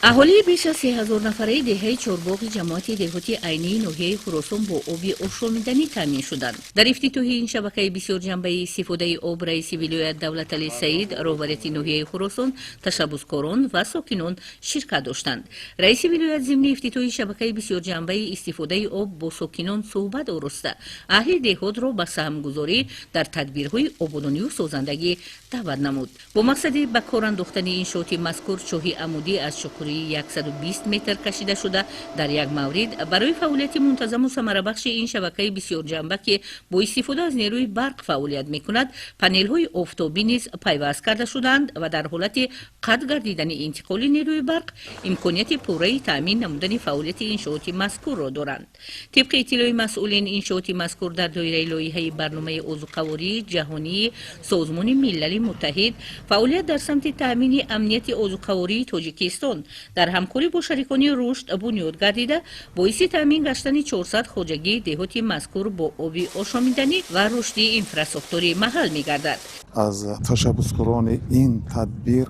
اهالی بیش از 3000 نفره دهه چورباغ جماعت دهاتی عینی ناحیه خراسان با آب آشامیدنی تامین شدند. در افتتاح این شبکه بسیار جنبه استفاده آب رئیس ولایت دولت علی سعید رهبری ناحیه خراسان تشبثکاران و ساکنان شرکت داشتند. رئیس ولایت ضمن افتتاح شبکه بسیار جنبه استفاده آب با ساکنان صحبت آورسته اهل دهات را به سهمگذاری در تدبیرهای آبادانی و سازندگی دعوت نمود. با مقصد به کار انداختن انشاءات مذکور چاه عمودی از شکوری 120 متر کشیده شده. در یک مورد برای فعالیت منتظم و ثمره بخش این شبکه بسیار جنبه که با استفاده از نیروی برق فعالیت میکند پنل های آفتابی نیز پیوست کرده شدند و در حالت قطع گردیدن انتقال نیروی برق امکانیت پوره تامین نمودن فعالیت انشاءات مذکور را دارند. طبق اطلاع مسئولین انشاءات مذکور در دایره لایحه برنامه عضوخواری جهانی سازمان ملل متحد فعالیت در سمت تامین امنیت عضوخواری تاجیکستان در همکاری با شریکان رشد بنیاد گردیده باعث تامین گشتن 400 خواجگی دهات مذکور با آب آشامیدنی و رشد اینفراستراکتوری محل می‌گردد. از تشبثکاران این تدبیر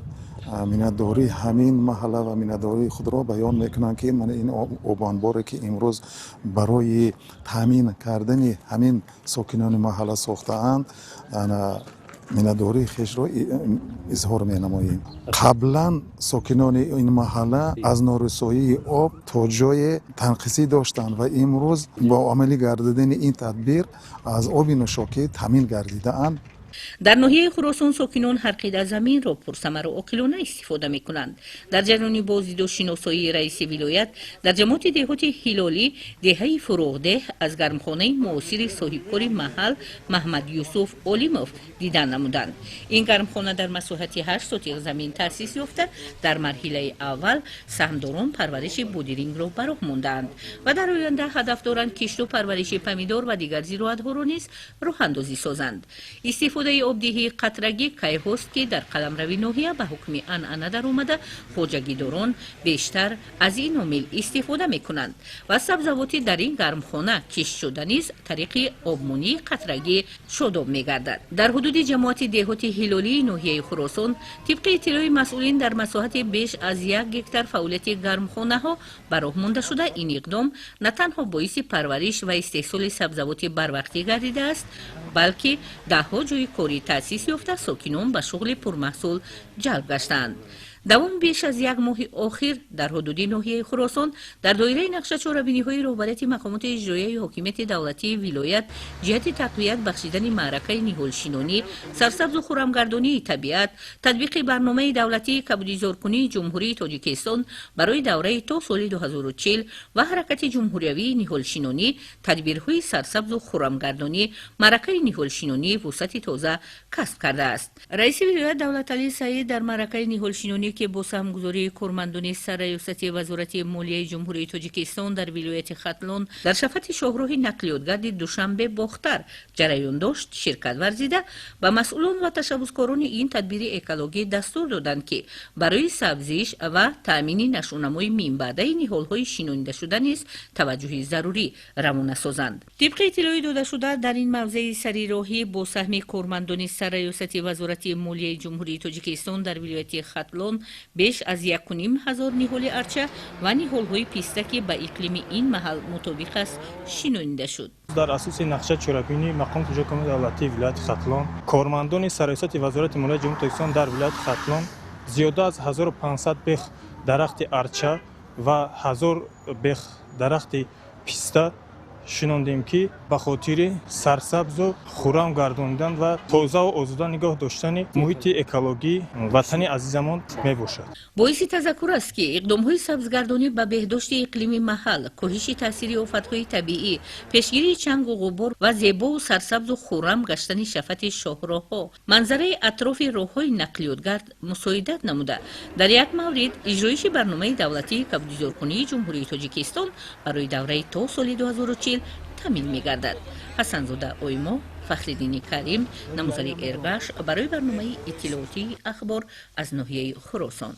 مینداری همین محله و مینداری خود را بیان میکنند که من این آبانباری که امروز برای تامین کردن همین ساکنان محله ساخته‌اند مینداری خیش را اظهار مینماییم. قبلا ساکنان این محله از نارسایی آب تا جای تنقیصی داشتند و امروز با عملی گردیدن این تدبیر از آب نوشاکی تامین گردیده اند. در ناحیه خراسان ساکنان هر قطعه زمین را پرثمر و عاقلانه استفاده می کنند. در جریان بازدید و شناسایی رئیس ولایت در جماعت دهات هلالی دهه فروغده از گرمخانه معاصر صاحبکار محل محمد یوسف اولیموف دیدن نمودند. این گرمخانه در مساحت 8 سوتیق زمین تأسیس یافته در مرحله اول سهمداران پرورش بودرینگ را براه ماندند و در آینده هدف دارند کشت و پرورش پمیدار و دیگر زیرودها را نیز راه اندازی سازند. استفاده آبدهی قطرگی کیهاست که در قلمرو ناحیه به حکم عنعنه در آمده خواجگیداران بیشتر از این عامل استفاده می کنند و سبزواتی در این گرمخانه کشت شده نیز طریق آبمانی قطرگی شاداب می گردد. در حدود جماعت دهات هلالی ناحیه خراسان طبق اطلاع مسئولین در مساحت بیش از 1 هکتار فعالیت گرمخانه ها براه مانده شده. این اقدام نه تنها باعث پرورش و استحصال سبزواتی بروقتی گردیده است بلکه دهها جای کاری تأسیس یافته ساکنان به شغل پرمحصول جلب گشتند. دوام بیش از 1 ماه آخر در حدود ناحیه خراسان در دایره نقشه چهاربینی‌های رهبریت مقامات اجرایی حاکمیت دولتی ولایت جهت تقویت بخشیدن معرکه نهالشینانی سرسبز و خرمگردانی طبیعت تطبیق برنامه دولتی کبودیزارکنی جمهوری تاجیکستان برای دوره تا سال 2040 و حرکت جمهوریوی نهالشینانی تدبیرهای سرسبز و خرمگردانی معرکه نهالشینانی وسعت تازه کسب کرده است. رئیس ولایت دولت علی سعید در معرکه نهالشینانی که با سهمگذاری کارمندان سرریاست وزارت مالیه جمهوری تاجیکستان در ولایت ختلون در شفت شاهراه نقلیاتگرد دوشنبه باختر جریان داشت شرکت ورزیده و مسئولان و تشبثکاران این تدبیر اکولوژی دستور دادند که برای سبزیش و تامین نشونمای منبعده نهال‌های شینانیده شده نیز توجه ضروری روانه سازند. طبق اطلاع داده شده در این موضع سریراهی با سهم کارمندان سرریاست وزارت مالیه جمهوری تاجیکستان در ولایت ختلون بیش از 1,500 نهال ارچه و نهال‌های پیسته که به اقلیم این محل مطابق است شینانیده شد. در اساس نقشه چهاربینی مقام تجارت دولتی ولایت ختلون کارمندان سرریاست وزارت مالیه جمهوری تاجیکستان در ولایت ختلون زیاده از 1500 بیخ درخت ارچه و 1000 بیخ درخت پیسته شنوندیم که به خاطر سرسبز و خرم گرداندن و تازه و آزاده نگاه داشتن محیط اکولوژی وطن عزیزمان می باشد. باعث تذکر است که اقدام‌های سبزگردانی به بهداشت اقلیم محل، کاهش تاثیر آفت‌های طبیعی، پیشگیری چنگ و غبار و زیبا و سرسبز و خرم گشتن شفت شاهراه‌ها، منظره اطراف راه‌های نقلیاتگرد مساعدت نموده. در یک مورد اجرایش برنامه دولتی کبودیزارکنی جمهوری تاجیکستان برای دوره تا سال 2040 تامین می‌گردد. حسن زاده اویما، فخرالدین کریم، نامزد ارگش برای برنامه اطلاعاتی اخبار از ناحیه خراسان.